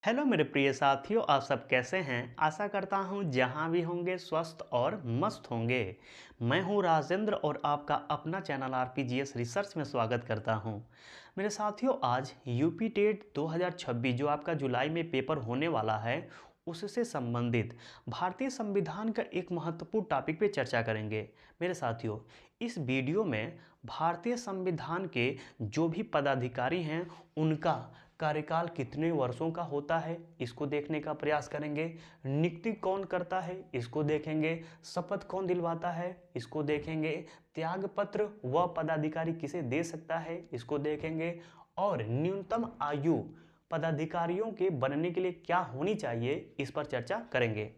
Hello मेरे प्रिय साथियों, आप सब कैसे हैं? आशा करता हूँ जहाँ भी होंगे स्वस्थ और मस्त होंगे। मैं हूँ राजेंद्र और आपका अपना चैनल आरपीजीएस रिसर्च में स्वागत करता हूँ। मेरे साथियों, आज यूपी टेट 2026 जो आपका जुलाई में पेपर होने वाला है, उससे संबंधित भारतीय संविधान का एक महत्वपूर्ण टॉपिक पे चर्चा करेंगे। मेरे साथियों, इस वीडियो में भारतीय संविधान के जो भी पदाधिकारी हैं उनका कार्यकाल कितने वर्षों का होता है, इसको देखने का प्रयास करेंगे। नियुक्ति कौन करता है, इसको देखेंगे। शपथ कौन दिलवाता है, इसको देखेंगे। त्यागपत्र वह पदाधिकारी किसे दे सकता है, इसको देखेंगे। और न्यूनतम आयु पदाधिकारियों के बनने के लिए क्या होनी चाहिए, इस पर चर्चा करेंगे।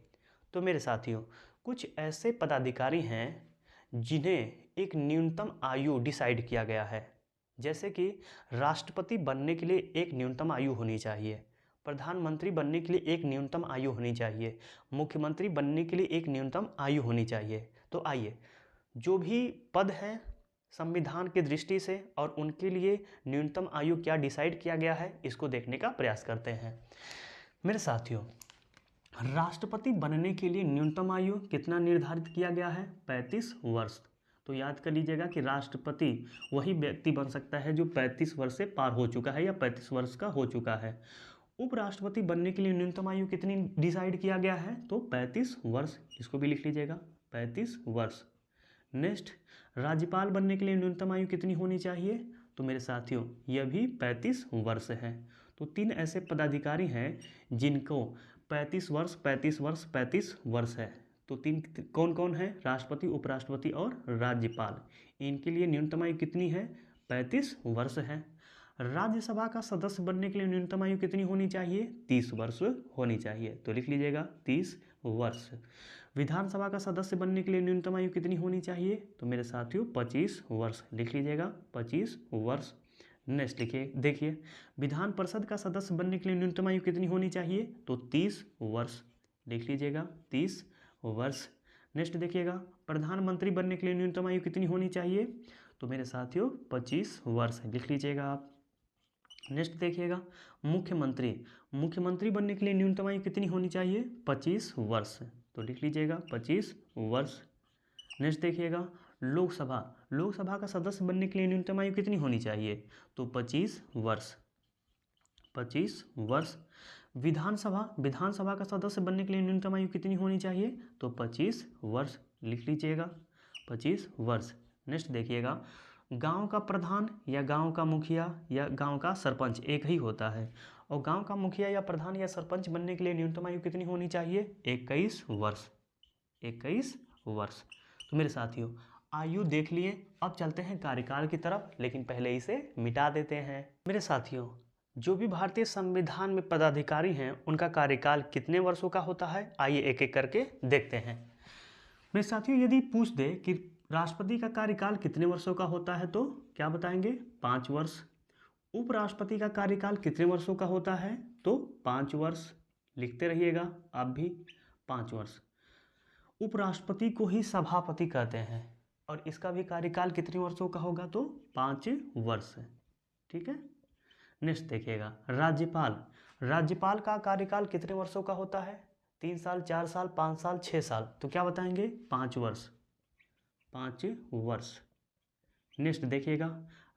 तो मेरे साथियों, कुछ ऐसे पदाधिकारी हैं जिन्हें एक न्यूनतम आयु डिसाइड किया गया है। जैसे कि राष्ट्रपति बनने के लिए एक न्यूनतम आयु होनी चाहिए, प्रधानमंत्री बनने के लिए एक न्यूनतम आयु होनी चाहिए, मुख्यमंत्री बनने के लिए एक न्यूनतम आयु होनी चाहिए। तो आइए, जो भी पद हैं संविधान की दृष्टि से और उनके लिए न्यूनतम आयु क्या डिसाइड किया गया है, इसको देखने का प्रयास करते हैं। मेरे साथियों, राष्ट्रपति बनने के लिए न्यूनतम आयु कितना निर्धारित किया गया है? 35 वर्ष। तो याद कर लीजिएगा कि राष्ट्रपति वही व्यक्ति बन सकता है जो 35 वर्ष से पार हो चुका है या 35 वर्ष का हो चुका है। उपराष्ट्रपति बनने के लिए न्यूनतम आयु कितनी डिसाइड किया गया है? तो 35 वर्ष। इसको भी लिख लीजिएगा, 35 वर्ष। नेक्स्ट, राज्यपाल बनने के लिए न्यूनतम आयु कितनी होनी चाहिए? तो मेरे साथियों, यह भी 35 वर्ष है। तो तीन ऐसे पदाधिकारी हैं जिनको 35 वर्ष 35 वर्ष 35 वर्ष है। तो तीन कौन कौन है? राष्ट्रपति, उपराष्ट्रपति और राज्यपाल। इनके लिए न्यूनतम आयु कितनी है? 35 वर्ष है। राज्यसभा का सदस्य बनने के लिए न्यूनतम आयु कितनी होनी चाहिए? 30 वर्ष होनी चाहिए। तो लिख लीजिएगा 30 वर्ष। विधानसभा का सदस्य बनने के लिए न्यूनतम आयु कितनी होनी चाहिए? तो मेरे साथियों 25 वर्ष। लिख लीजिएगा 25 वर्ष। नेक्स्ट लिखिए, देखिए, विधान परिषद का सदस्य बनने के लिए न्यूनतम आयु कितनी होनी चाहिए? तो 30 वर्ष। लिख लीजिएगा 30 वर्ष। नेक्स्ट देखिएगा, प्रधानमंत्री बनने के लिए न्यूनतम आयु कितनी होनी चाहिए? तो मेरे साथियों 25 वर्ष। लिख लीजिएगा आप। नेक्स्ट देखिएगा, मुख्यमंत्री मुख्यमंत्री बनने के लिए न्यूनतम आयु कितनी होनी चाहिए? 25 वर्ष। तो लिख लीजिएगा 25 वर्ष। नेक्स्ट देखिएगा, लोकसभा लोकसभा का सदस्य बनने के लिए न्यूनतम आयु कितनी होनी चाहिए? तो 25 वर्ष। 25 वर्ष। विधानसभा विधानसभा का सदस्य बनने के लिए न्यूनतम आयु कितनी होनी चाहिए? तो 25 वर्ष। लिख लीजिएगा 25 वर्ष। नेक्स्ट देखिएगा, गांव का प्रधान या गांव का मुखिया या गांव का सरपंच एक ही होता है, और गांव का मुखिया या प्रधान या सरपंच बनने के लिए न्यूनतम आयु कितनी होनी चाहिए? 21 वर्ष। 21 वर्ष। तो मेरे साथियों, आयु देख लिए, अब चलते हैं कार्यकाल की तरफ, लेकिन पहले इसे मिटा देते हैं। मेरे साथियों, जो भी भारतीय संविधान में पदाधिकारी हैं उनका कार्यकाल कितने वर्षों का होता है, आइए एक एक करके देखते हैं। मेरे साथियों, यदि पूछ दे कि राष्ट्रपति का कार्यकाल कितने वर्षों का होता है, तो क्या बताएंगे? 5 वर्ष। उपराष्ट्रपति का कार्यकाल कितने वर्षों का होता है? तो 5 वर्ष। लिखते रहिएगा आप भी, 5 वर्ष। उपराष्ट्रपति को ही सभापति कहते हैं और इसका भी कार्यकाल कितने वर्षों का होगा? तो 5 वर्ष। ठीक है। नेक्स्ट देखिएगा, राज्यपाल राज्यपाल का कार्यकाल कितने वर्षों का होता है? 3 साल, 4 साल, 5 साल, 6 साल। तो क्या बताएंगे? 5 वर्ष। 5 वर्ष। नेक्स्ट देखिएगा,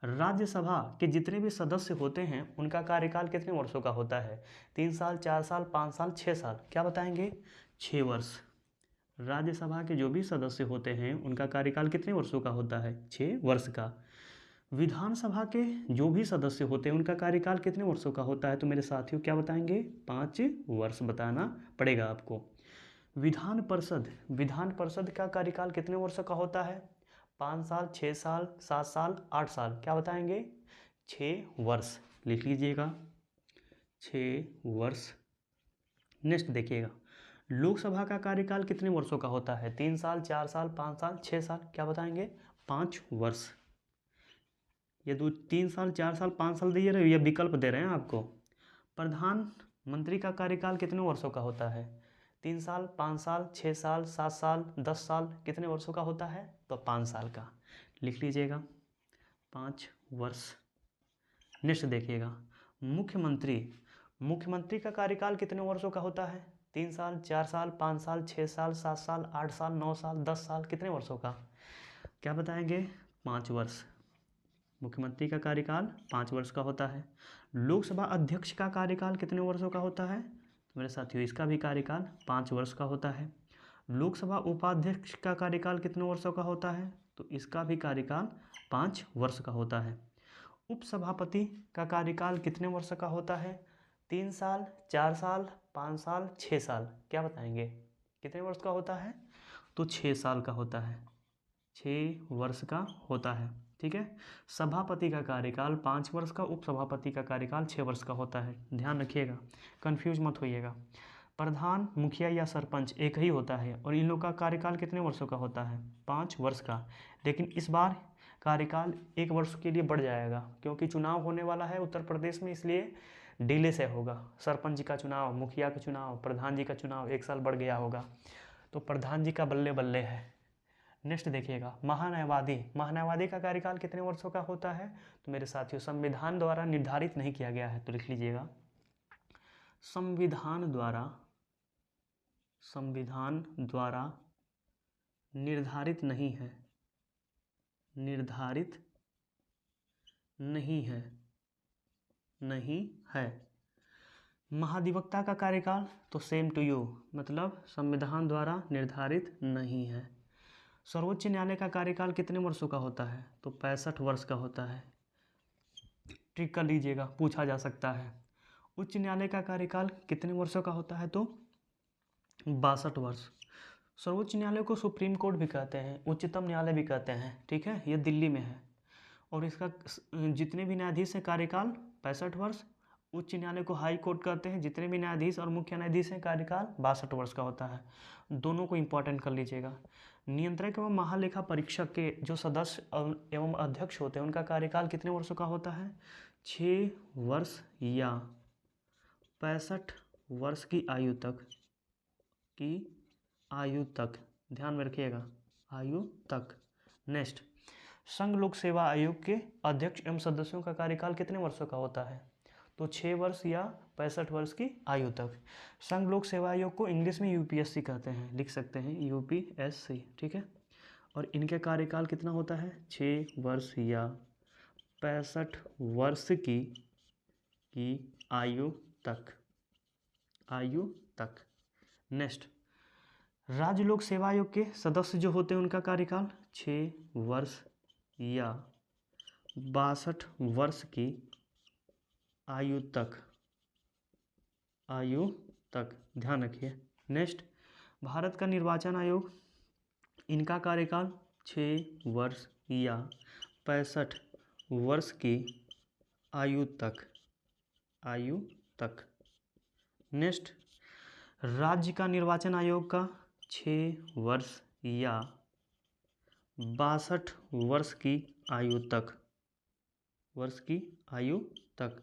राज्यसभा के जितने भी सदस्य होते हैं उनका कार्यकाल कितने वर्षों का होता है? 3 साल, 4 साल, 5 साल, 6 साल। क्या बताएंगे? 6 वर्ष। राज्यसभा के जो भी सदस्य होते हैं उनका कार्यकाल कितने वर्षों का होता है? 6 वर्ष का। विधानसभा के जो भी सदस्य होते हैं उनका कार्यकाल कितने वर्षों का होता है? तो मेरे साथियों क्या बताएंगे? 5 वर्ष बताना पड़ेगा आपको। विधान परिषद का कार्यकाल कितने वर्षों का होता है? 5 साल, 6 साल, 7 साल, 8 साल। क्या बताएंगे? 6 वर्ष। लिख लीजिएगा 6 वर्ष। नेक्स्ट देखिएगा, लोकसभा का कार्यकाल कितने वर्षों का होता है? 3 साल, 4 साल, 5 साल, 6 साल। क्या बताएंगे? 5 वर्ष। ये 3 साल, 4 साल, 5 साल दे रहे हैं, ये विकल्प दे रहे हैं आपको। प्रधानमंत्री का कार्यकाल कितने वर्षों का होता है? 3 साल, 5 साल, 6 साल, 7 साल, 10 साल। कितने वर्षों का होता है? तो 5 साल का। लिख लीजिएगा 5 वर्ष। नेक्स्ट देखिएगा, मुख्यमंत्री मुख्यमंत्री का कार्यकाल कितने वर्षों का होता है? 3 साल, 4 साल, 5 साल, 6 साल, 7 साल, 8 साल, 9 साल, 10 साल, कितने वर्षों का? क्या बताएंगे? 5 वर्ष। मुख्यमंत्री का कार्यकाल 5 वर्ष का होता है। लोकसभा अध्यक्ष का कार्यकाल कितने वर्षों का होता है? तो मेरे साथियों, इसका भी कार्यकाल 5 वर्ष का होता है। लोकसभा उपाध्यक्ष का कार्यकाल कितने वर्षों का होता है? तो इसका भी कार्यकाल 5 वर्ष का होता है। उपसभापति का कार्यकाल कितने वर्ष का होता है? 3 साल, 4 साल, 5 साल, 6 साल, क्या बताएंगे? कितने वर्ष का होता है? तो 6 साल का होता है, 6 वर्ष का होता है। ठीक है। सभापति का कार्यकाल 5 वर्ष का, उपसभापति का कार्यकाल 6 वर्ष का होता है। ध्यान रखिएगा, कंफ्यूज मत होइएगा। प्रधान, मुखिया या सरपंच एक ही होता है और इन लोग का कार्यकाल कितने वर्षों का होता है? 5 वर्ष का। लेकिन इस बार कार्यकाल 1 वर्ष के लिए बढ़ जाएगा क्योंकि चुनाव होने वाला है उत्तर प्रदेश में, इसलिए डिले से होगा। सरपंच जी का चुनाव, मुखिया का चुनाव, प्रधान जी का चुनाव 1 साल बढ़ गया होगा। तो प्रधान जी का बल्ले बल्ले है। नेक्स्ट देखिएगा, महान्यायवादी। महान्यायवादी का कार्यकाल कितने वर्षों का होता है? तो मेरे साथियों, संविधान द्वारा निर्धारित नहीं किया गया है, तो लिख लीजिएगा संविधान द्वारा निर्धारित नहीं है, निर्धारित नहीं है, नहीं है। महाधिवक्ता का कार्यकाल तो सेम टू यू, मतलब संविधान द्वारा निर्धारित नहीं है। सर्वोच्च न्यायालय का कार्यकाल कितने वर्षों का होता है? तो 65 वर्ष का होता है। ट्रिक कर लीजिएगा, पूछा जा सकता है। उच्च न्यायालय का कार्यकाल कितने वर्षों का होता है? तो 62 वर्ष। सर्वोच्च न्यायालय को सुप्रीम कोर्ट भी कहते हैं, उच्चतम न्यायालय भी कहते हैं। ठीक है, ये दिल्ली में है और इसका जितने भी न्यायाधीश हैं कार्यकाल 65 वर्ष। उच्च न्यायालय को हाई कोर्ट कहते हैं, जितने भी न्यायाधीश और मुख्य न्यायाधीश हैं कार्यकाल 62 वर्ष का होता है। दोनों को इंपॉर्टेंट कर लीजिएगा। नियंत्रक एवं महालेखा परीक्षक के जो सदस्य एवं अध्यक्ष होते हैं उनका कार्यकाल कितने वर्षों का होता है? 6 वर्ष या 65 वर्ष की आयु तक, ध्यान में रखिएगा, आयु तक। नेक्स्ट, संघ लोक सेवा आयोग के अध्यक्ष एवं सदस्यों का कार्यकाल कितने वर्षों का होता है? तो 6 वर्ष या 65 वर्ष की आयु तक। संघ लोक सेवा आयोग को इंग्लिश में यूपीएससी कहते हैं, लिख सकते हैं यूपीएससी। ठीक है, और इनके कार्यकाल कितना होता है? 6 वर्ष या 65 वर्ष की आयु तक। नेक्स्ट, राज्य लोक सेवा आयोग के सदस्य जो होते हैं उनका कार्यकाल 6 वर्ष या 62 वर्ष की आयु तक, ध्यान रखिए। नेक्स्ट, भारत का निर्वाचन आयोग, इनका कार्यकाल 6 वर्ष या 65 वर्ष की आयु तक। नेक्स्ट, राज्य का निर्वाचन आयोग का 6 वर्ष या 62 वर्ष की आयु तक,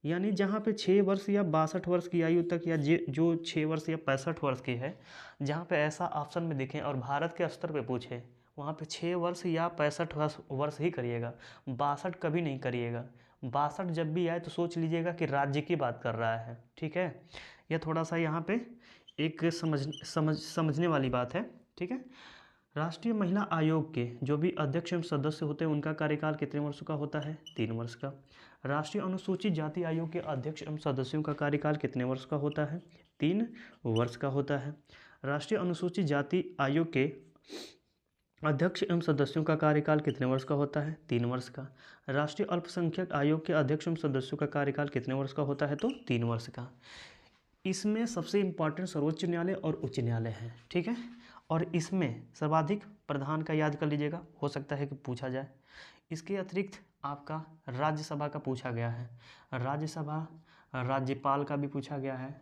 यानी जहाँ पे 6 वर्ष या 62 वर्ष की आयु तक या जो 6 वर्ष या 65 वर्ष की है, जहाँ पे ऐसा ऑप्शन में दिखे और भारत के स्तर पे पूछे, वहाँ पे 6 वर्ष या 65 वर्ष ही करिएगा, 62 कभी नहीं करिएगा। 62 जब भी आए तो सोच लीजिएगा कि राज्य की बात कर रहा है। ठीक है, यह थोड़ा सा यहाँ पे एक समझने वाली बात है। ठीक है, राष्ट्रीय महिला आयोग के जो भी अध्यक्ष एवं सदस्य होते हैं उनका कार्यकाल कितने वर्षों का होता है? 3 वर्ष का। राष्ट्रीय अनुसूचित जाति आयोग के अध्यक्ष एवं सदस्यों का कार्यकाल कितने वर्ष का होता है? 3 वर्ष का होता है। राष्ट्रीय अनुसूचित जाति आयोग के अध्यक्ष एवं सदस्यों का कार्यकाल कितने वर्ष का होता है? 3 वर्ष का। राष्ट्रीय अल्पसंख्यक आयोग के अध्यक्ष एवं सदस्यों का कार्यकाल कितने वर्ष का होता है? तो 3 वर्ष का। इसमें सबसे इम्पॉर्टेंट सर्वोच्च न्यायालय और उच्च न्यायालय है। ठीक है, और इसमें सर्वाधिक प्रधान का याद कर लीजिएगा, हो सकता है कि पूछा जाए। इसके अतिरिक्त आपका राज्यसभा का पूछा गया है। राज्यसभा राज्यपाल का भी पूछा गया है,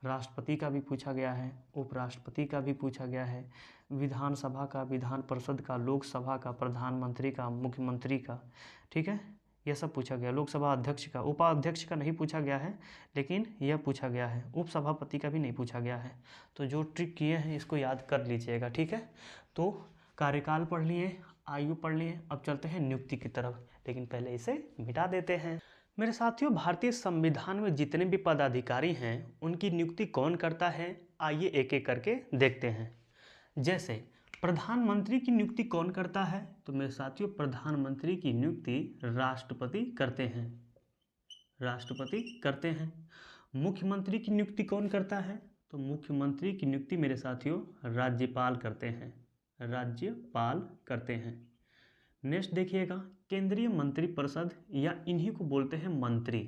राष्ट्रपति का भी पूछा गया है, उपराष्ट्रपति का भी पूछा गया है, विधानसभा का, विधान परिषद का, लोकसभा का, प्रधानमंत्री का, मुख्यमंत्री का। ठीक है, यह सब पूछा गया। लोकसभा अध्यक्ष का, उपाध्यक्ष का नहीं पूछा गया है, लेकिन यह पूछा गया है। उपसभापति का भी नहीं पूछा गया है। तो जो ट्रिक किए हैं इसको याद कर लीजिएगा। ठीक है, तो कार्यकाल पढ़ लिए, आयु पढ़ लिए, अब चलते हैं नियुक्ति की तरफ, लेकिन पहले इसे मिटा देते हैं। मेरे साथियों, भारतीय संविधान में जितने भी पदाधिकारी हैं उनकी नियुक्ति कौन करता है, आइए एक एक करके देखते हैं। जैसे प्रधानमंत्री की नियुक्ति कौन करता है, तो मेरे साथियों प्रधानमंत्री की नियुक्ति राष्ट्रपति करते हैं, राष्ट्रपति करते हैं। मुख्यमंत्री की नियुक्ति कौन करता है, तो मुख्यमंत्री की नियुक्ति मेरे साथियों राज्यपाल करते हैं, राज्यपाल करते हैं। नेक्स्ट देखिएगा, केंद्रीय मंत्रिपरिषद या इन्हीं को बोलते हैं मंत्री,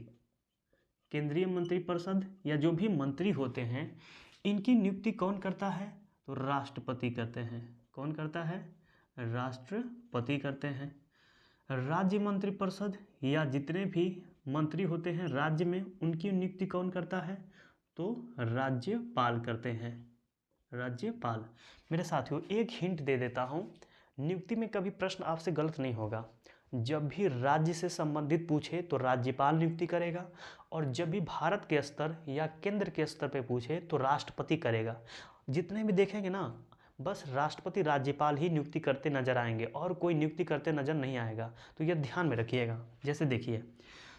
केंद्रीय मंत्रिपरिषद या जो भी मंत्री होते हैं इनकी नियुक्ति कौन करता है, तो राष्ट्रपति करते हैं। कौन करता है, राष्ट्रपति करते हैं। राज्य मंत्रिपरिषद या जितने भी मंत्री होते हैं राज्य में उनकी नियुक्ति कौन करता है, तो राज्यपाल करते हैं, राज्यपाल। मेरे साथियों एक हिंट दे देता हूँ, नियुक्ति में कभी प्रश्न आपसे गलत नहीं होगा। जब भी राज्य से संबंधित पूछे तो राज्यपाल नियुक्ति करेगा, और जब भी भारत के स्तर या केंद्र के स्तर पे पूछे तो राष्ट्रपति करेगा। जितने भी देखेंगे ना, बस राष्ट्रपति राज्यपाल ही नियुक्ति करते नजर आएंगे और कोई नियुक्ति करते नजर नहीं आएगा, तो यह ध्यान में रखिएगा। जैसे देखिए,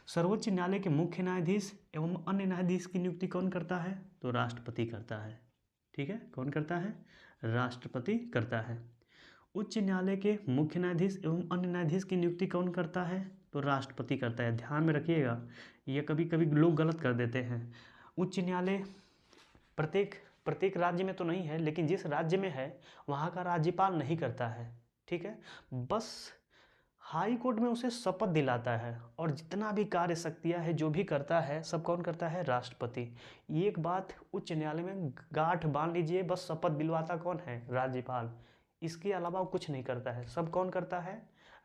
सर्वोच्च न्यायालय के मुख्य न्यायाधीश एवं अन्य न्यायाधीश की नियुक्ति कौन करता है, तो राष्ट्रपति करता है। ठीक है, कौन करता है, राष्ट्रपति करता है। उच्च न्यायालय के मुख्य न्यायाधीश एवं अन्य न्यायाधीश की नियुक्ति कौन करता है, तो राष्ट्रपति करता है। ध्यान में रखिएगा, ये कभी कभी लोग गलत कर देते हैं। उच्च न्यायालय प्रत्येक राज्य में तो नहीं है, लेकिन जिस राज्य में है वहाँ का राज्यपाल नहीं करता है। ठीक है, बस हाई कोर्ट में उसे शपथ दिलाता है, और जितना भी कार्य शक्तियाँ है जो भी करता है सब कौन करता है, राष्ट्रपति। एक बात उच्च न्यायालय में गांठ बांध लीजिए, बस शपथ दिलवाता कौन है, राज्यपाल। इसके अलावा कुछ नहीं करता है, सब कौन करता है,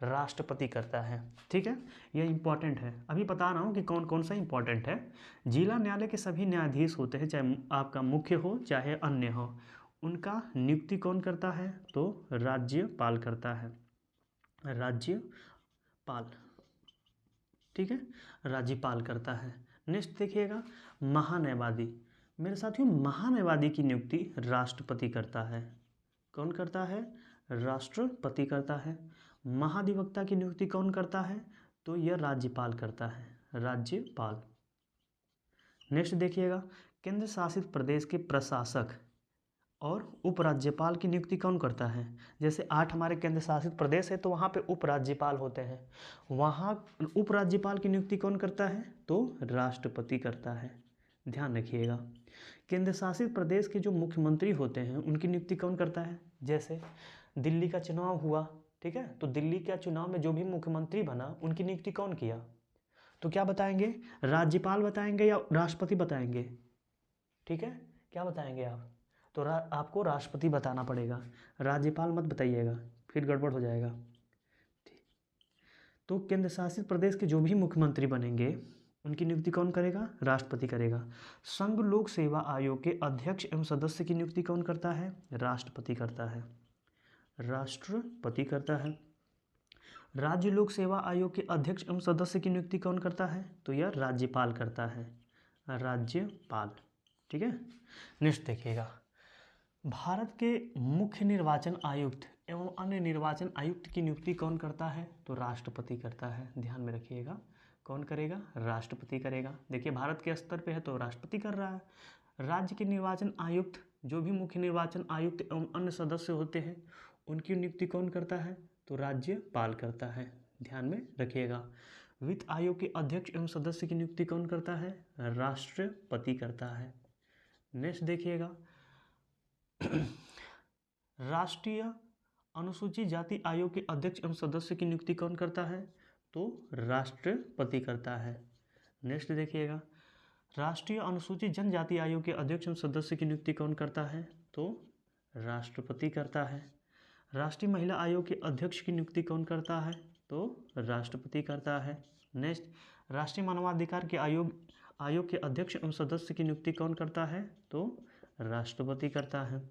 राष्ट्रपति करता है। ठीक है, यह इंपॉर्टेंट है, अभी बता रहा हूँ कि कौन कौन सा इंपॉर्टेंट है। जिला न्यायालय के सभी न्यायाधीश होते हैं, चाहे आपका मुख्य हो चाहे अन्य हो, उनका नियुक्ति कौन करता है, तो राज्यपाल करता है, राज्यपाल। ठीक है, राज्यपाल करता है। नेक्स्ट देखिएगा, महान्यायवादी। मेरे साथियों महान्यायवादी की नियुक्ति राष्ट्रपति करता है। कौन करता है, राष्ट्रपति करता है। महाधिवक्ता की नियुक्ति कौन करता है, तो यह राज्यपाल करता है, राज्यपाल। नेक्स्ट देखिएगा, केंद्र शासित प्रदेश के प्रशासक और उपराज्यपाल की नियुक्ति कौन करता है। जैसे 8 हमारे केंद्र शासित प्रदेश है तो वहाँ पे उपराज्यपाल होते हैं, वहाँ उपराज्यपाल की नियुक्ति कौन करता है, तो राष्ट्रपति करता है। ध्यान रखिएगा, केंद्र शासित प्रदेश के जो मुख्यमंत्री होते हैं उनकी नियुक्ति कौन करता है। जैसे दिल्ली का चुनाव हुआ, ठीक है, तो दिल्ली का चुनाव में जो भी मुख्यमंत्री बना उनकी नियुक्ति कौन किया, तो क्या बताएंगे, राज्यपाल बताएंगे या राष्ट्रपति बताएंगे। ठीक है, क्या बताएंगे आप, तो आपको राष्ट्रपति बताना पड़ेगा, राज्यपाल मत बताइएगा, फिर गड़बड़ हो जाएगा। तो केंद्र शासित प्रदेश के जो भी मुख्यमंत्री बनेंगे उनकी नियुक्ति कौन करेगा, राष्ट्रपति करेगा। संघ लोक सेवा आयोग के अध्यक्ष एवं सदस्य की नियुक्ति कौन करता है, राष्ट्रपति करता है, राष्ट्रपति करता है। राज्य लोक सेवा आयोग के अध्यक्ष एवं सदस्य की नियुक्ति कौन करता है, तो यह राज्यपाल करता है, राज्यपाल। ठीक है, नेक्स्ट देखिएगा, भारत के मुख्य निर्वाचन आयुक्त एवं अन्य निर्वाचन आयुक्त की नियुक्ति कौन करता है, तो राष्ट्रपति करता है। ध्यान में रखिएगा, कौन करेगा, राष्ट्रपति करेगा। देखिए भारत के स्तर पे है तो राष्ट्रपति कर रहा है। राज्य के निर्वाचन आयुक्त, जो भी मुख्य निर्वाचन आयुक्त एवं अन्य सदस्य होते हैं उनकी नियुक्ति कौन करता है, तो राज्यपाल करता है। ध्यान में रखिएगा, वित्त आयोग के अध्यक्ष एवं सदस्य की नियुक्ति कौन करता है, राष्ट्रपति करता है। नेक्स्ट देखिएगा, राष्ट्रीय अनुसूचित जाति आयोग के अध्यक्ष एवं सदस्य की नियुक्ति कौन करता है, तो राष्ट्रपति करता है। नेक्स्ट देखिएगा, राष्ट्रीय अनुसूचित जनजाति आयोग के अध्यक्ष एवं सदस्य की नियुक्ति कौन करता है, तो राष्ट्रपति करता है। राष्ट्रीय महिला आयोग के अध्यक्ष की नियुक्ति कौन करता है, तो राष्ट्रपति करता है। नेक्स्ट, राष्ट्रीय मानवाधिकार के आयोग के अध्यक्ष एवं सदस्य की नियुक्ति कौन करता है, तो राष्ट्रपति करता है।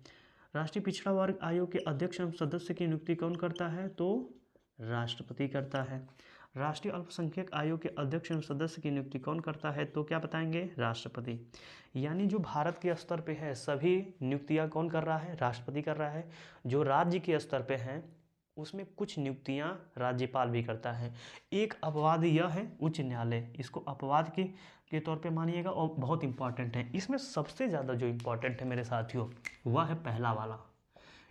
राष्ट्रीय पिछड़ा वर्ग आयोग के अध्यक्ष एवं सदस्य की नियुक्ति कौन करता है, तो राष्ट्रपति करता है। राष्ट्रीय अल्पसंख्यक आयोग के अध्यक्ष एवं सदस्य की नियुक्ति कौन करता है, तो क्या बताएंगे, राष्ट्रपति। यानी जो भारत के स्तर पे है सभी नियुक्तियां कौन कर रहा है, राष्ट्रपति कर रहा है। जो राज्य के स्तर पे हैं उसमें कुछ नियुक्तियां राज्यपाल भी करता है। एक अपवाद यह है उच्च न्यायालय, इसको अपवाद के तौर पे मानिएगा और बहुत इंपॉर्टेंट है। इसमें सबसे ज़्यादा जो इम्पोर्टेंट है मेरे साथियों वह है पहला वाला।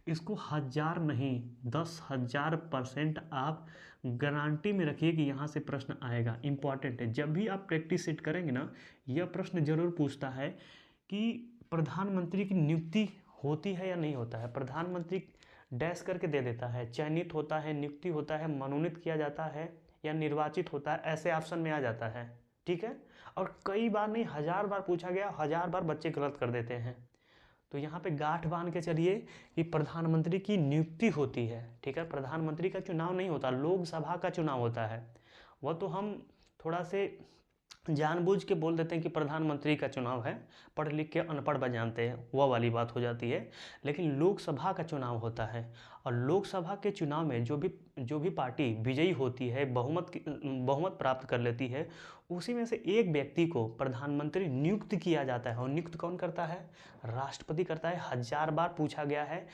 इसको 1000 नहीं 10,000% आप गारंटी में रखिए कि यहाँ से प्रश्न आएगा। इम्पॉर्टेंट है, जब भी आप प्रैक्टिस सेट करेंगे ना, यह प्रश्न जरूर पूछता है कि प्रधानमंत्री की नियुक्ति होती है या नहीं होता है। प्रधानमंत्री डैश करके दे देता है, चयनित होता है, नियुक्ति होता है, मनोनीत किया जाता है या निर्वाचित होता है, ऐसे ऑप्शन में आ जाता है। ठीक है, और कई बार नहीं 1000 बार पूछा गया, 1000 बार बच्चे गलत कर देते हैं। तो यहाँ पे गांठ बांध के चलिए कि प्रधानमंत्री की नियुक्ति होती है। ठीक है, प्रधानमंत्री का चुनाव नहीं होता, लोकसभा का चुनाव होता है। वह तो हम थोड़ा से जानबूझ के बोल देते हैं कि प्रधानमंत्री का चुनाव है, पढ़ लिख के अनपढ़ बन जानते हैं, वह वाली बात हो जाती है। लेकिन लोकसभा का चुनाव होता है, और लोकसभा के चुनाव में जो भी पार्टी विजयी होती है, बहुमत प्राप्त कर लेती है, उसी में से एक व्यक्ति को प्रधानमंत्री नियुक्त किया जाता है। और नियुक्त कौन करता है? राष्ट्रपति करता है। 1000 बार पूछा गया है,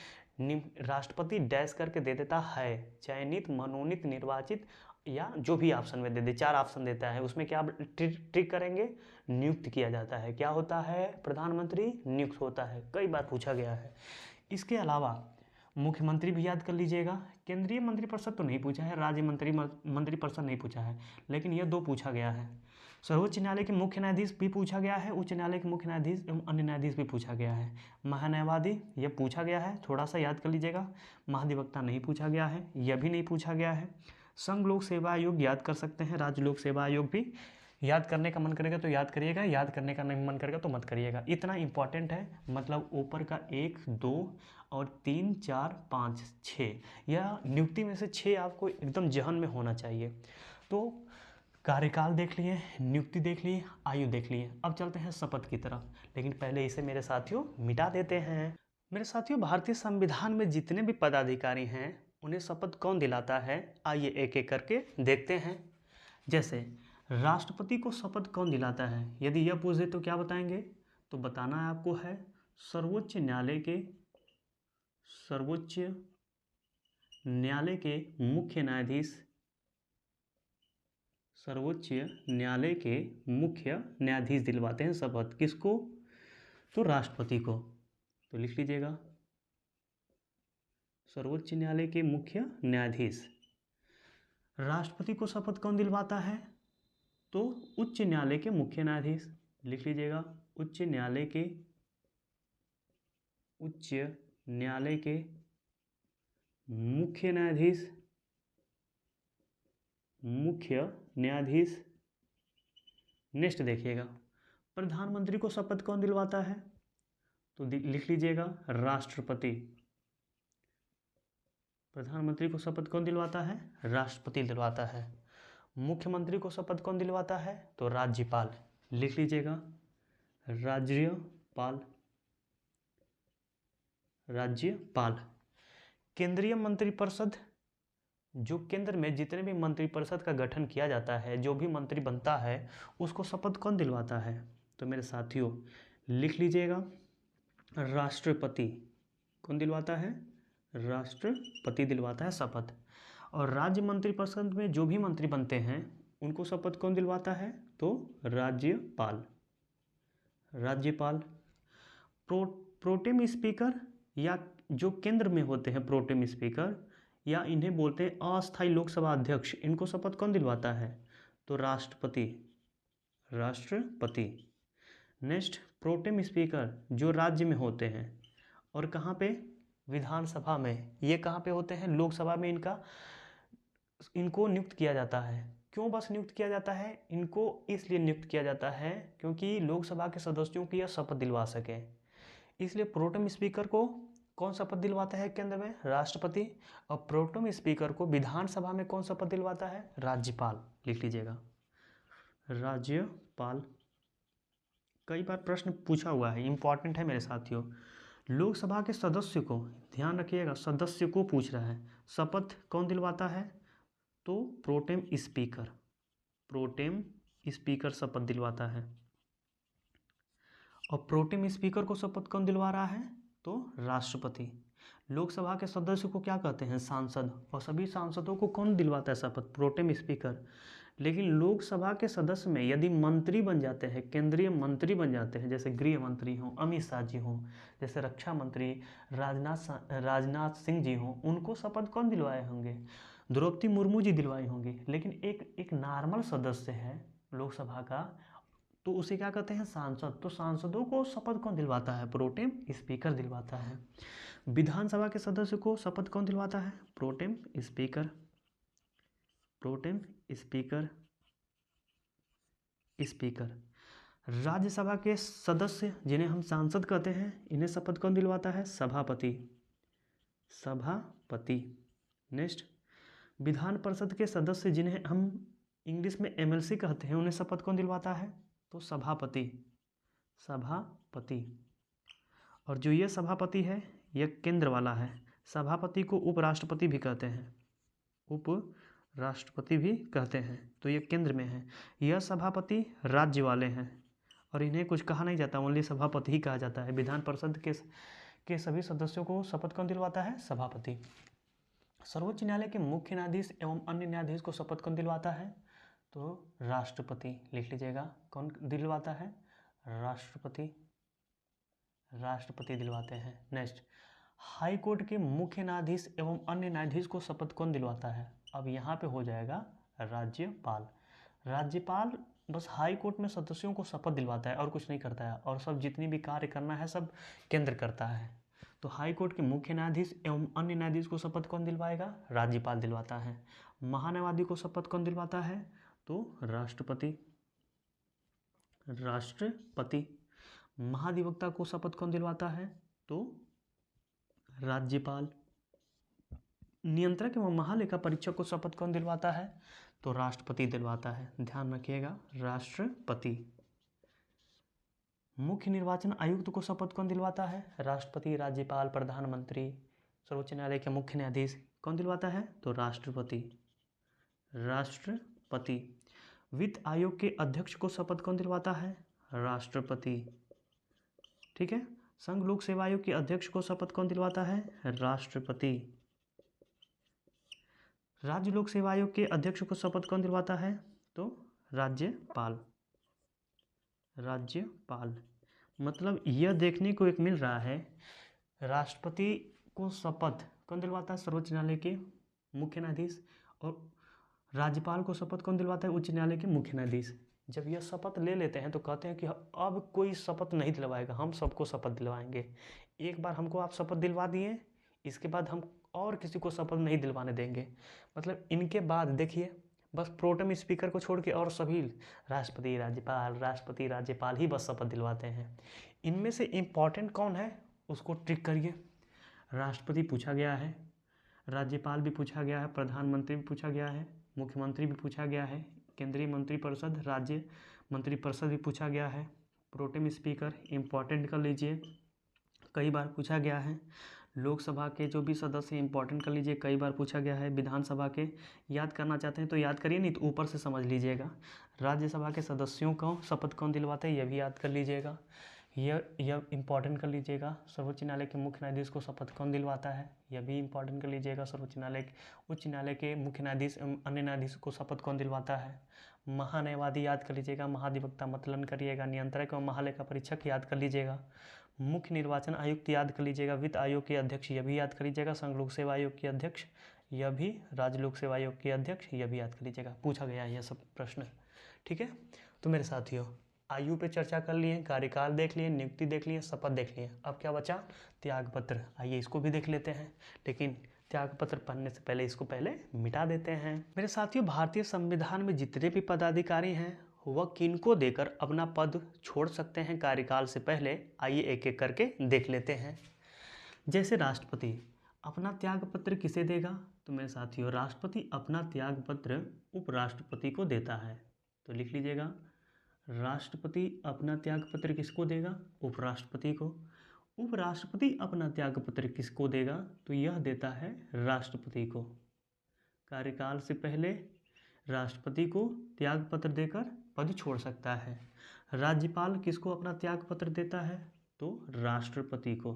राष्ट्रपति डैश करके दे देता है, चयनित, मनोनीत, निर्वाचित या जो भी ऑप्शन में दे दे, 4 ऑप्शन देता है, उसमें क्या ट्रिक करेंगे? नियुक्त किया जाता है। क्या होता है? प्रधानमंत्री नियुक्त होता है। कई बार पूछा गया है। इसके अलावा मुख्यमंत्री भी याद कर लीजिएगा। केंद्रीय मंत्रिपरिषद तो नहीं पूछा है, राज्य मंत्रिपरिषद नहीं पूछा है, लेकिन यह 2 पूछा गया है। सर्वोच्च न्यायालय के मुख्य न्यायाधीश भी पूछा गया है, उच्च न्यायालय के मुख्य न्यायाधीश एवं अन्य न्यायाधीश भी पूछा गया है। महान्यायवादी यह पूछा गया है, थोड़ा सा याद कर लीजिएगा। महाधिवक्ता नहीं पूछा गया है, यह भी नहीं पूछा गया है। संघ लोक सेवा आयोग याद कर सकते हैं, राज्य लोक सेवा आयोग भी। याद करने का मन करेगा तो याद करिएगा, याद करने का नहीं मन करेगा तो मत करिएगा। इतना इंपॉर्टेंट है, मतलब ऊपर का 1, 2 और 3, 4, 5, 6, यह नियुक्ति में से 6 आपको एकदम जहन में होना चाहिए। तो कार्यकाल देख लिए, नियुक्ति देख लिए, आयु देख लिए। अब चलते हैं शपथ की तरफ, लेकिन पहले इसे मेरे साथियों मिटा देते हैं। मेरे साथियों, भारतीय संविधान में जितने भी पदाधिकारी हैं उन्हें शपथ कौन दिलाता है? आइए एक एक करके देखते हैं। जैसे राष्ट्रपति को शपथ कौन दिलाता है? यदि यह पूछ दे तो क्या बताएंगे? तो बताना आपको है सर्वोच्च न्यायालय के मुख्य न्यायाधीश, सर्वोच्च न्यायालय के मुख्य न्यायाधीश दिलवाते हैं शपथ। किसको? तो राष्ट्रपति को। तो लिख लीजिएगा, सर्वोच्च न्यायालय के मुख्य न्यायाधीश। राष्ट्रपति को शपथ कौन दिलवाता है? तो उच्च न्यायालय के मुख्य न्यायाधीश। लिख लीजिएगा, उच्च न्यायालय के मुख्य न्यायाधीश। नेक्स्ट देखिएगा, प्रधानमंत्री को शपथ कौन दिलवाता है? तो लिख लीजिएगा, राष्ट्रपति। प्रधानमंत्री को शपथ कौन दिलवाता है? राष्ट्रपति दिलवाता है। मुख्यमंत्री को शपथ कौन दिलवाता है? तो राज्यपाल। लिख लीजिएगा, राज्यपाल। केंद्रीय मंत्रिपरिषद, जो केंद्र में जितने भी मंत्रिपरिषद का गठन किया जाता है, जो भी मंत्री बनता है, उसको शपथ कौन दिलवाता है? तो मेरे साथियों लिख लीजिएगा, राष्ट्रपति। कौन दिलवाता है? राष्ट्रपति दिलवाता है शपथ। और राज्य मंत्रिपरिषद में जो भी मंत्री बनते हैं उनको शपथ कौन दिलवाता है? तो राज्यपाल। प्रोटेम स्पीकर, या जो केंद्र में होते हैं प्रोटेम स्पीकर, या इन्हें बोलते हैं अस्थायी लोकसभा अध्यक्ष, इनको शपथ कौन दिलवाता है? तो राष्ट्रपति। नेक्स्ट, प्रोटेम स्पीकर जो राज्य में होते हैं और कहाँ पे? विधानसभा में। ये कहाँ पे होते हैं? लोकसभा में इनको नियुक्त किया जाता है। क्यों बस नियुक्त किया जाता है? इनको इसलिए नियुक्त किया जाता है क्योंकि लोकसभा के सदस्यों की यह शपथ दिलवा सके। इसलिए प्रोटेम स्पीकर को कौन शपथ दिलवाता है केंद्र में? राष्ट्रपति। और प्रोटेम स्पीकर को विधानसभा में कौन शपथ दिलवाता है? राज्यपाल। लिख लीजिएगा, राज्यपाल। कई बार प्रश्न पूछा हुआ है, इंपॉर्टेंट है मेरे साथियों। लोकसभा के सदस्य को, ध्यान रखिएगा, सदस्य को पूछ रहा है, शपथ कौन दिलवाता है? तो प्रोटेम स्पीकर शपथ दिलवाता है। और प्रोटेम स्पीकर को शपथ कौन दिलवा रहा है? तो राष्ट्रपति। लोकसभा के सदस्य को क्या कहते हैं? सांसद। और सभी सांसदों को कौन दिलवाता है शपथ? Pro tem speaker. लेकिन लोकसभा के सदस्य में यदि मंत्री बन जाते हैं, केंद्रीय मंत्री बन जाते हैं, जैसे गृह मंत्री हों, अमित शाह जी हों, जैसे रक्षा मंत्री राजनाथ सिंह जी हों, उनको शपथ कौन दिलवाए होंगे? द्रौपदी मुर्मू जी दिलवाई होंगी। लेकिन एक नॉर्मल सदस्य है लोकसभा का, तो उसे क्या कहते हैं? सांसद। तो सांसदों को शपथ कौन दिलवाता है? प्रोटेम स्पीकर दिलवाता है। विधानसभा के सदस्य को शपथ कौन दिलवाता है? Pro tem speaker. Pro tem speaker. Speaker. Rajya Sabha के सदस्य जिन्हें हम सांसद कहते हैं, इन्हें शपथ कौन दिलवाता है? सभापति। सभापति। नेक्स्ट, विधान परिषद के सदस्य जिन्हें हम इंग्लिश में एमएलसी कहते हैं, उन्हें शपथ कौन दिलवाता है? तो सभापति। सभापति। और जो ये सभापति है, यह केंद्र वाला है। सभापति को उपराष्ट्रपति भी कहते हैं। उपराष्ट्रपति भी कहते हैं, तो ये केंद्र में है। यह सभापति राज्य वाले हैं और इन्हें कुछ कहा नहीं जाता, ओनली सभापति ही कहा जाता है। विधान परिषद के सभी सदस्यों को शपथ कौन दिलवाता है? सभापति। सर्वोच्च न्यायालय के मुख्य न्यायाधीश एवं अन्य न्यायाधीश को शपथ कौन दिलवाता है? तो राष्ट्रपति। लिख लीजिएगा, कौन दिलवाता है? राष्ट्रपति। राष्ट्रपति दिलवाते हैं। नेक्स्ट, हाई कोर्ट के मुख्य न्यायाधीश एवं अन्य न्यायाधीश को शपथ कौन दिलवाता है? अब यहाँ पे हो जाएगा राज्यपाल। राज्यपाल बस हाई कोर्ट में सदस्यों को शपथ दिलवाता है और कुछ नहीं करता है, और सब जितनी भी कार्य करना है सब केंद्र करता है। तो हाई कोर्ट के मुख्य न्यायाधीश एवं अन्य न्यायाधीश को शपथ कौन दिलवाएगा? राज्यपाल दिलवाता है। महान्यायवादी को शपथ कौन दिलवाता है? तो राष्ट्रपति। राष्ट्रपति। महाधिवक्ता को शपथ कौन दिलवाता है? तो राज्यपाल। नियंत्रक एवं महालेखा परीक्षक को शपथ कौन दिलवाता है? तो राष्ट्रपति दिलवाता है। ध्यान रखिएगा, राष्ट्रपति। मुख्य निर्वाचन आयुक्त को शपथ कौन दिलवाता है? राष्ट्रपति, राज्यपाल, प्रधानमंत्री। सर्वोच्च न्यायालय के मुख्य न्यायाधीश कौन दिलवाता है? तो राष्ट्रपति। राष्ट्रपति। वित्त आयोग के अध्यक्ष को शपथ कौन दिलवाता है? राष्ट्रपति। ठीक है। संघ लोक सेवा आयोग के अध्यक्ष को शपथ कौन दिलवाता है? राष्ट्रपति। राज्य लोक सेवा आयोग के अध्यक्ष को शपथ कौन दिलवाता है? तो राज्यपाल। राज्यपाल। मतलब यह देखने को एक मिल रहा है, राष्ट्रपति को शपथ कौन दिलवाता है? सर्वोच्च न्यायालय के मुख्य न्यायाधीश। और राज्यपाल को शपथ कौन दिलवाता है? उच्च न्यायालय के मुख्य न्यायाधीश। जब यह शपथ ले लेते हैं तो कहते हैं कि अब कोई शपथ नहीं दिलवाएगा, हम सबको शपथ दिलवाएंगे। एक बार हमको आप शपथ दिलवा दिए, इसके बाद हम और किसी को शपथ नहीं दिलवाने देंगे। मतलब इनके बाद देखिए, बस प्रोटेम स्पीकर को छोड़ के और सभी राष्ट्रपति राज्यपाल ही बस शपथ दिलवाते हैं। इनमें से इम्पॉर्टेंट कौन है उसको ट्रिक करिए। राष्ट्रपति पूछा गया है, राज्यपाल भी पूछा गया है, प्रधानमंत्री भी पूछा गया है, मुख्यमंत्री भी पूछा गया है, केंद्रीय मंत्रिपरिषद, राज्य मंत्रिपरिषद भी पूछा गया है। प्रोटेम स्पीकर इम्पॉर्टेंट कर लीजिए, कई बार पूछा गया है। लोकसभा के जो भी सदस्य इम्पॉर्टेंट कर लीजिए, कई बार पूछा गया है। विधानसभा के याद करना चाहते हैं तो याद करिए, नहीं तो ऊपर से समझ लीजिएगा। राज्यसभा के सदस्यों को शपथ कौन दिलवाते हैं, यह भी याद कर लीजिएगा। यह इम्पॉर्टेंट कर लीजिएगा। सर्वोच्च न्यायालय के मुख्य न्यायाधीश को शपथ कौन दिलवाता है, यह भी इम्पॉर्टेंट कर लीजिएगा। उच्च न्यायालय के मुख्य न्यायाधीश एवं अन्य न्यायाधीश को शपथ कौन दिलवाता है। महान्यायवादी याद कर लीजिएगा, महाधिवक्ता मतलन करिएगा, नियंत्रक एवं महालेखा परीक्षक याद कर लीजिएगा, मुख्य निर्वाचन आयुक्त याद कर लीजिएगा, वित्त आयोग के अध्यक्ष यह भी याद कर लीजिएगा, संघ लोक सेवा आयोग के अध्यक्ष यह भी, राज्य लोक सेवा आयोग के अध्यक्ष यह भी याद कर लीजिएगा। पूछा गया है यह सब प्रश्न, ठीक है। तो मेरे साथियों, आयु पे चर्चा कर लिए, कार्यकाल देख लिए, नियुक्ति देख लिए, शपथ देख लिए। अब क्या बचा? त्यागपत्र। आइए इसको भी देख लेते हैं, लेकिन त्यागपत्र पढ़ने से पहले इसको पहले मिटा देते हैं। मेरे साथियों, भारतीय संविधान में जितने भी पदाधिकारी हैं वह किनको देकर अपना पद छोड़ सकते हैं कार्यकाल से पहले, आइए एक एक करके देख लेते हैं। जैसे राष्ट्रपति अपना त्यागपत्र किसे देगा? तो मेरे साथियों, राष्ट्रपति अपना त्यागपत्र उपराष्ट्रपति को देता है। तो लिख लीजिएगा, राष्ट्रपति अपना त्यागपत्र किसको देगा? उपराष्ट्रपति को। उपराष्ट्रपति अपना त्यागपत्र किसको देगा? तो यह देता है राष्ट्रपति को। कार्यकाल से पहले राष्ट्रपति को त्यागपत्र देकर पद छोड़ सकता है। राज्यपाल किसको अपना त्यागपत्र देता है? तो राष्ट्रपति को।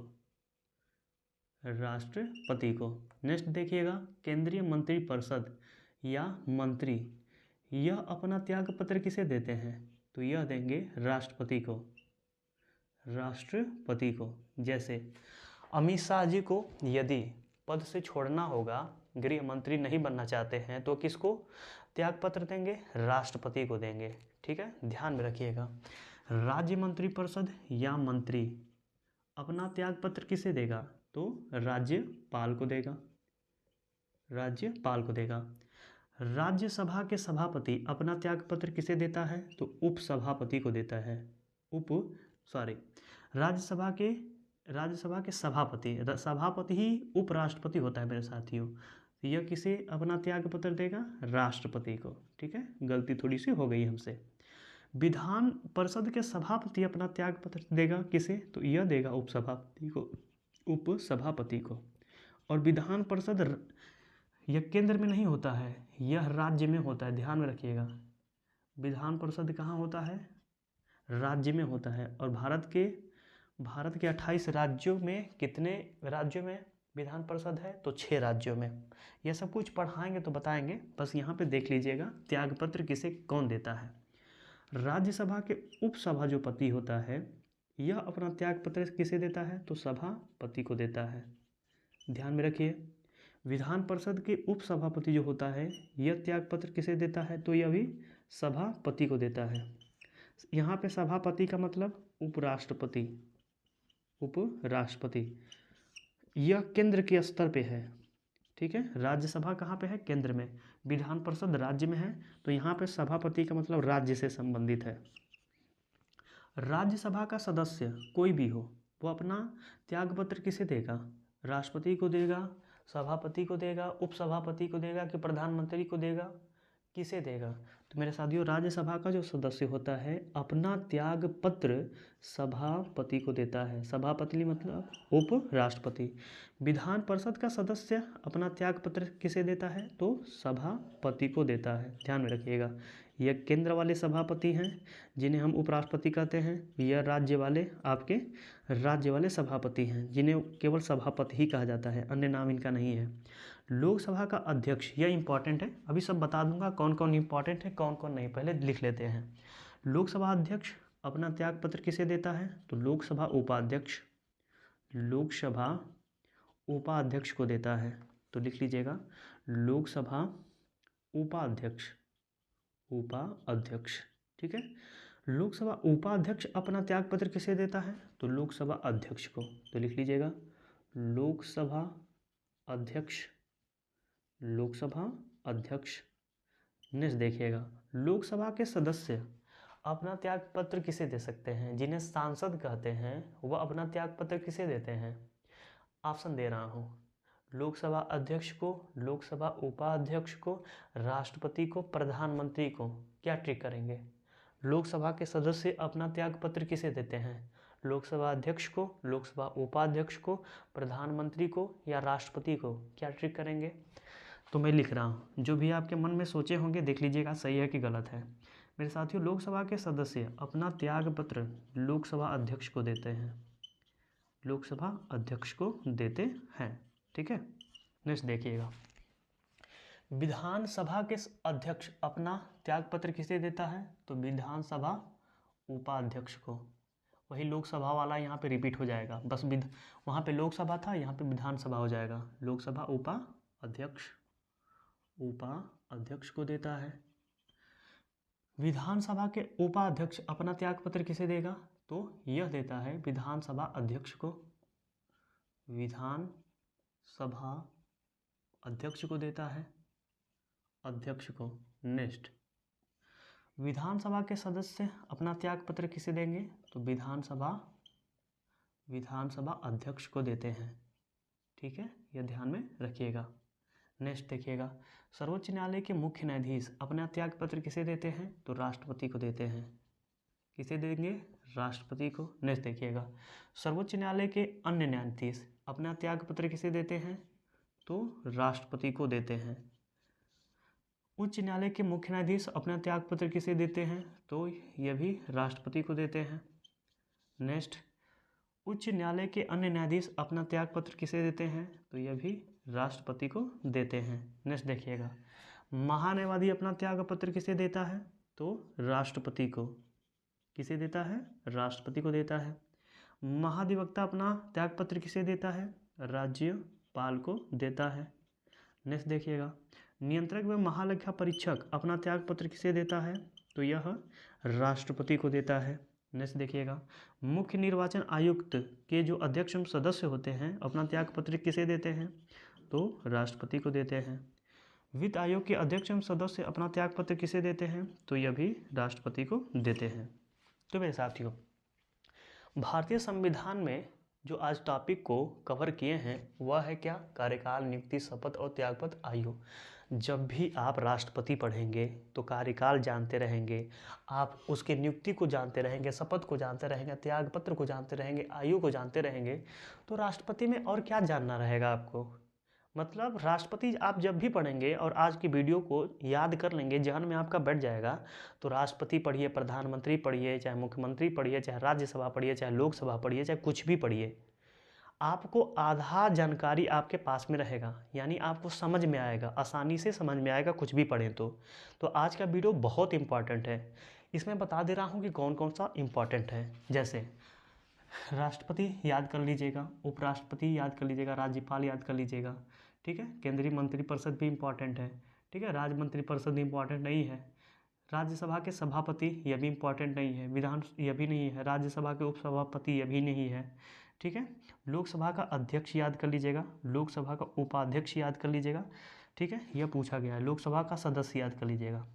राष्ट्रपति को। नेक्स्ट देखिएगा, केंद्रीय मंत्रिपरिषद या मंत्री यह अपना त्यागपत्र किसे देते हैं? तो यह देंगे राष्ट्रपति को, राष्ट्रपति को। जैसे अमित शाह जी को यदि पद से छोड़ना होगा, गृह मंत्री नहीं बनना चाहते हैं, तो किसको त्यागपत्र देंगे? राष्ट्रपति को देंगे। ठीक है, ध्यान में रखिएगा। राज्य मंत्रिपरिषद या मंत्री अपना त्यागपत्र किसे देगा? तो राज्यपाल को देगा, राज्यपाल को देगा। राज्यसभा के सभापति अपना त्यागपत्र किसे देता है? तो उपसभापति को देता है। राज्यसभा के सभापति ही उपराष्ट्रपति होता है मेरे साथियों। तो यह किसे अपना त्यागपत्र देगा? राष्ट्रपति को। ठीक है, गलती थोड़ी सी हो गई हमसे। विधान परिषद के सभापति अपना त्यागपत्र देगा किसे? तो यह देगा उपसभापति को, उपसभापति को। और विधान परिषद यह केंद्र में नहीं होता है, यह राज्य में होता है, ध्यान में रखिएगा। विधान परिषद कहाँ होता है? राज्य में होता है। और भारत के 28 राज्यों में कितने राज्यों में विधान परिषद है? तो 6 राज्यों में। यह सब कुछ पढ़ाएंगे तो बताएंगे, बस यहाँ पे देख लीजिएगा त्यागपत्र किसे कौन देता है। राज्यसभा के उपसभापति होता है, यह अपना त्यागपत्र किसे देता है? तो सभापति को देता है, ध्यान में रखिए। विधान परिषद के उपसभापति जो होता है, यह त्यागपत्र किसे देता है? तो यह भी सभापति को देता है। यहाँ पे सभापति का मतलब उपराष्ट्रपति, उपराष्ट्रपति। यह केंद्र के स्तर पे है। ठीक है, राज्यसभा कहाँ पे है? केंद्र में। विधान परिषद राज्य में है, तो यहाँ पे सभापति का मतलब राज्य से संबंधित है। राज्यसभा का सदस्य कोई भी हो, वो अपना त्यागपत्र किसे देगा? राष्ट्रपति को देगा, सभापति को देगा, उपसभापति को देगा कि प्रधानमंत्री को देगा? किसे देगा? तो मेरे साथियों, राज्यसभा का जो सदस्य होता है अपना त्यागपत्र सभापति को देता है। सभापति मतलब उपराष्ट्रपति। विधान परिषद का सदस्य अपना त्यागपत्र किसे देता है? तो सभापति को देता है, ध्यान में रखिएगा। यह केंद्र वाले सभापति हैं जिन्हें हम उपराष्ट्रपति कहते हैं। यह राज्य वाले सभापति हैं जिन्हें केवल सभापति ही कहा जाता है, अन्य नाम इनका नहीं है। लोकसभा का अध्यक्ष, यह इंपॉर्टेंट है, अभी सब बता दूंगा कौन कौन इंपॉर्टेंट है कौन कौन नहीं, पहले लिख लेते हैं। लोकसभा अध्यक्ष अपना त्यागपत्र किसे देता है? तो लोकसभा उपाध्यक्ष को देता है। तो लिख लीजिएगा, लोकसभा उपाध्यक्ष। ठीक है, लोकसभा उपाध्यक्ष अपना त्यागपत्र किसे देता है? तो लोकसभा अध्यक्ष को। तो लिख लीजिएगा, लोकसभा अध्यक्ष। नेक्स्ट देखिएगा, लोकसभा के सदस्य अपना त्यागपत्र किसे दे सकते हैं? जिन्हें सांसद कहते हैं, वह अपना त्यागपत्र किसे देते हैं? ऑप्शन दे रहा हूँ, लोकसभा अध्यक्ष को, लोकसभा उपाध्यक्ष को, राष्ट्रपति को, प्रधानमंत्री को। क्या ट्रिक करेंगे? लोकसभा के सदस्य अपना त्यागपत्र किसे देते हैं? लोकसभा अध्यक्ष को, लोकसभा उपाध्यक्ष को, प्रधानमंत्री को या राष्ट्रपति को? क्या ट्रिक करेंगे? तो मैं लिख रहा हूँ, जो भी आपके मन में सोचे होंगे देख लीजिएगा सही है कि गलत है। मेरे साथियों, लोकसभा के सदस्य अपना त्यागपत्र लोकसभा अध्यक्ष को देते हैं, लोकसभा अध्यक्ष को देते हैं। ठीक है, नेक्स्ट देखिएगा, विधानसभा के अध्यक्ष अपना त्यागपत्र किसे देता है? तो विधानसभा उपाध्यक्ष को। वही लोकसभा वाला यहाँ पे रिपीट हो जाएगा, बस वहाँ पे लोकसभा था, यहाँ पे विधानसभा हो जाएगा। लोकसभा उपाध्यक्ष को देता है। विधानसभा के उपाध्यक्ष अपना त्यागपत्र किसे देगा? तो यह देता है विधानसभा अध्यक्ष को, विधानसभा अध्यक्ष को देता है, अध्यक्ष को। नेक्स्ट, विधानसभा के सदस्य अपना त्यागपत्र किसे देंगे? तो विधानसभा अध्यक्ष को देते हैं। ठीक है, यह ध्यान में रखिएगा। नेक्स्ट देखिएगा, सर्वोच्च न्यायालय के मुख्य न्यायाधीश अपना त्यागपत्र किसे देते हैं? तो राष्ट्रपति को देते हैं। किसे देंगे? राष्ट्रपति को। नेक्स्ट देखिएगा, सर्वोच्च न्यायालय के अन्य न्यायाधीश अपना त्यागपत्र किसे देते हैं? तो राष्ट्रपति को देते हैं। उच्च न्यायालय के मुख्य न्यायाधीश अपना त्यागपत्र किसे देते हैं? तो यह भी राष्ट्रपति को देते हैं। नेक्स्ट, उच्च न्यायालय के अन्य न्यायाधीश अपना त्याग पत्र किसे देते हैं? तो यह भी राष्ट्रपति को देते हैं। नेक्स्ट देखिएगा, महान्यायवादी अपना त्याग पत्र किसे देता है? तो राष्ट्रपति को। किसे देता है? राष्ट्रपति को देता है। महाधिवक्ता अपना त्याग पत्र किसे देता है? राज्यपाल को देता है। नेक्स्ट देखिएगा, नियंत्रक व महालेखा परीक्षक अपना त्याग पत्र किसे देता है? तो यह राष्ट्रपति को देता है। नेक्स्ट देखिएगा, मुख्य निर्वाचन आयुक्त के जो अध्यक्ष एवं सदस्य होते हैं अपना त्याग पत्र किसे देते हैं? तो राष्ट्रपति को देते हैं। वित्त आयोग के अध्यक्ष एवं सदस्य अपना त्याग पत्र किसे देते हैं? तो यह भी राष्ट्रपति को देते हैं। तो मेरे साथियों, भारतीय संविधान में जो आज टॉपिक को कवर किए हैं वह है क्या? कार्यकाल, नियुक्ति, शपथ और त्यागपत्र आयु। जब भी आप राष्ट्रपति पढ़ेंगे तो कार्यकाल जानते रहेंगे, आप उसके नियुक्ति को जानते रहेंगे, शपथ को जानते रहेंगे, त्यागपत्र को जानते रहेंगे, आयु को जानते रहेंगे, तो राष्ट्रपति में और क्या जानना रहेगा आपको? मतलब राष्ट्रपति आप जब भी पढ़ेंगे और आज की वीडियो को याद कर लेंगे, जहन में आपका बैठ जाएगा, तो राष्ट्रपति पढ़िए, प्रधानमंत्री पढ़िए, चाहे मुख्यमंत्री पढ़िए, चाहे राज्यसभा पढ़िए, चाहे लोकसभा पढ़िए, चाहे कुछ भी पढ़िए, आपको आधा जानकारी आपके पास में रहेगा, यानी आपको समझ में आएगा, आसानी से समझ में आएगा कुछ भी पढ़ें तो आज का वीडियो बहुत इंपॉर्टेंट है। इसमें बता दे रहा हूँ कि कौन कौन सा इंपॉर्टेंट है। जैसे राष्ट्रपति याद कर लीजिएगा, उपराष्ट्रपति याद कर लीजिएगा, राज्यपाल याद कर लीजिएगा, ठीक है। केंद्रीय मंत्रिपरिषद भी इम्पॉर्टेंट है, ठीक है। राज्य मंत्रिपरिषद इम्पॉर्टेंट नहीं है। राज्यसभा के सभापति यह भी इम्पॉर्टेंट नहीं है। विधान यह भी नहीं है। राज्यसभा के उपसभापति यह भी नहीं है, ठीक है। लोकसभा का अध्यक्ष याद कर लीजिएगा, लोकसभा का उपाध्यक्ष याद कर लीजिएगा, ठीक है, यह पूछा गया है। लोकसभा का सदस्य याद कर लीजिएगा,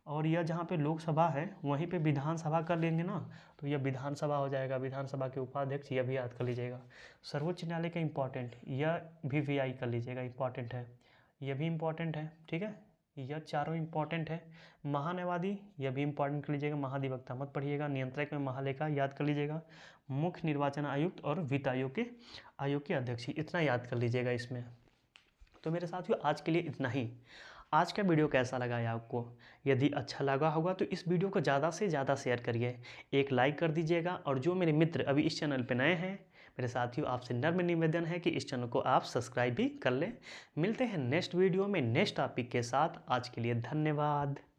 और यह जहाँ पे लोकसभा है वहीं पे विधानसभा कर लेंगे ना, तो यह विधानसभा हो जाएगा। विधानसभा के उपाध्यक्ष यह भी याद कर लीजिएगा। सर्वोच्च न्यायालय का इम्पॉर्टेंट, यह भी वीआई कर लीजिएगा, इम्पॉर्टेंट है, यह भी इम्पॉर्टेंट है, ठीक है। यह चारों इम्पॉर्टेंट है। महान्यायवादी यह भी इम्पॉर्टेंट कर लीजिएगा, महाधिवक्ता मत पढ़िएगा। नियंत्रक में महालेखा याद कर लीजिएगा। मुख्य निर्वाचन आयुक्त और वित्त आयोग के अध्यक्ष, इतना याद कर लीजिएगा इसमें। तो मेरे साथियों आज के लिए इतना ही। आज का वीडियो कैसा लगा है आपको? यदि अच्छा लगा होगा तो इस वीडियो को ज़्यादा से ज़्यादा शेयर करिए, एक लाइक कर दीजिएगा। और जो मेरे मित्र अभी इस चैनल पे नए हैं, मेरे साथियों आपसे नम्र निवेदन है कि इस चैनल को आप सब्सक्राइब भी कर लें। मिलते हैं नेक्स्ट वीडियो में नेक्स्ट टॉपिक के साथ। आज के लिए धन्यवाद।